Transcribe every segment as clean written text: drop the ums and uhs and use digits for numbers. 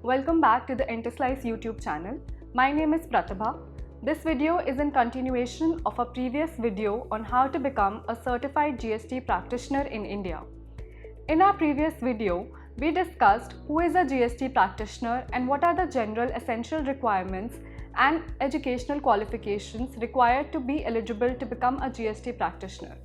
Welcome back to the Enterslice YouTube channel. My name is Pratibha. This video is in continuation of a previous video on how to become a certified GST practitioner in India. In our previous video, we discussed who is a GST practitioner and what are the general essential requirements and educational qualifications required to be eligible to become a GST practitioner.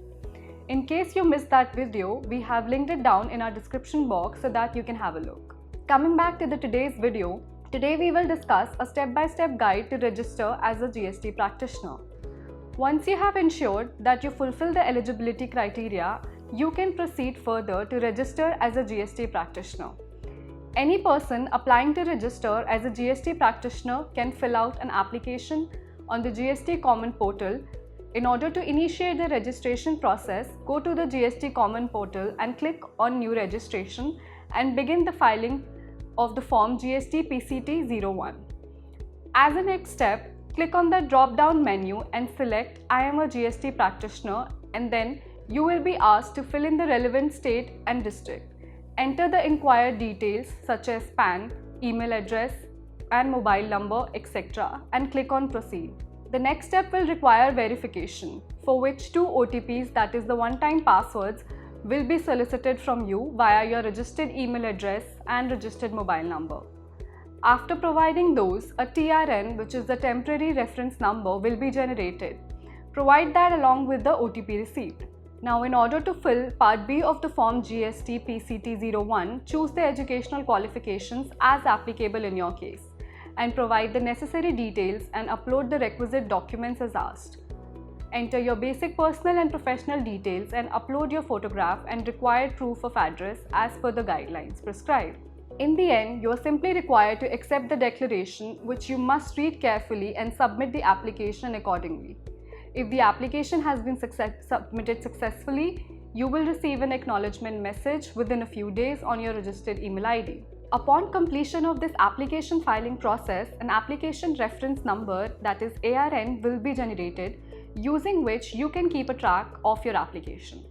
In case you missed that video, we have linked it down in our description box so that you can have a look. Coming back to today's video, today we will discuss a step-by-step guide to register as a GST practitioner. Once you have ensured that you fulfill the eligibility criteria, you can proceed further to register as a GST practitioner. Any person applying to register as a GST practitioner can fill out an application on the GST Common portal. In order to initiate the registration process, go to the GST Common portal and click on New Registration and begin the filing of the Form GST PCT 01. As a next step, click on the drop-down menu and select I am a GST practitioner, and then you will be asked to fill in the relevant state and district. Enter the inquired details such as PAN, email address and mobile number, etc. and click on Proceed. The next step will require verification, for which 2 OTPs, that is the one-time passwords, will be solicited from you via your registered email address and registered mobile number. After providing those, a TRN, which is the temporary reference number, will be generated. Provide that along with the OTP received. Now, in order to fill Part B of the Form GST PCT 01, choose the educational qualifications as applicable in your case and provide the necessary details and upload the requisite documents as asked. Enter your basic personal and professional details and upload your photograph and required proof of address as per the guidelines prescribed. In the end, you are simply required to accept the declaration, which you must read carefully and submit the application accordingly. If the application has been submitted successfully, you will receive an acknowledgement message within a few days on your registered email ID. Upon completion of this application filing process, an application reference number, that is ARN, will be generated, using which you can keep a track of your application.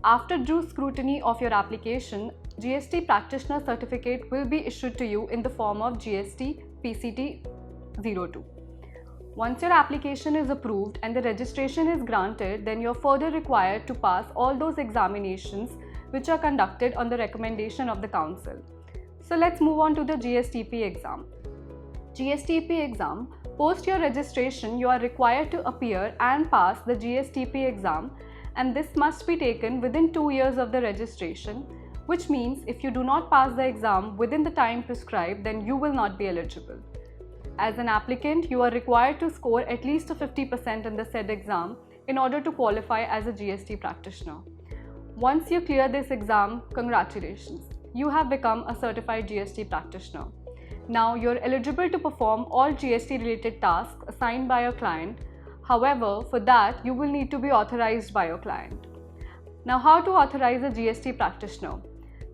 After due scrutiny of your application, GST Practitioner Certificate will be issued to you in the form of GST PCT 02. Once your application is approved and the registration is granted, then you are further required to pass all those examinations which are conducted on the recommendation of the Council. So let's move on to the GSTP exam. GSTP exam. Post your registration, you are required to appear and pass the GSTP exam, and this must be taken within 2 years of the registration, which means if you do not pass the exam within the time prescribed, then you will not be eligible. As an applicant, you are required to score at least 50% in the said exam in order to qualify as a GST practitioner. Once you clear this exam, congratulations, you have become a certified GST practitioner. Now you're eligible to perform all GST related tasks assigned by your client. However, for that you will need to be authorized by your client. Now, how to authorize a GST practitioner?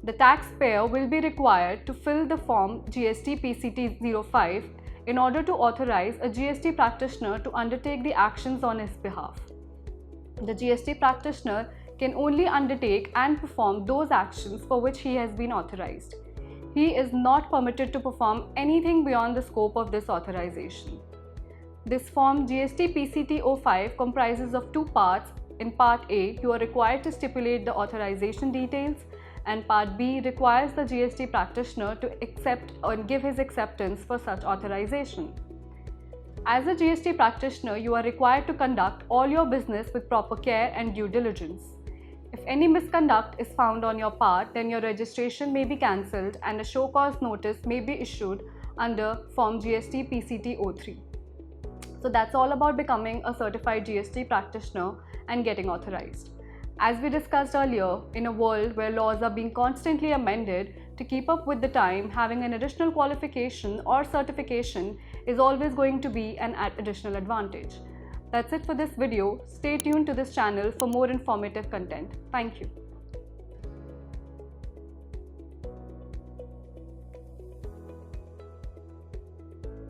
The taxpayer will be required to fill the form GST PCT 05 in order to authorize a GST practitioner to undertake the actions on his behalf. The GST practitioner can only undertake and perform those actions for which he has been authorized. He is not permitted to perform anything beyond the scope of this authorization. This form GST PCT 05 comprises of 2 parts. In Part A, you are required to stipulate the authorization details, and Part B requires the GST practitioner to accept or give his acceptance for such authorization. As a GST practitioner, you are required to conduct all your business with proper care and due diligence. If any misconduct is found on your part, then your registration may be cancelled and a show cause notice may be issued under Form GST PCT 03. So that's all about becoming a certified GST practitioner and getting authorized. As we discussed earlier, in a world where laws are being constantly amended, to keep up with the time, having an additional qualification or certification is always going to be an additional advantage. That's it for this video. Stay tuned to this channel for more informative content. Thank you.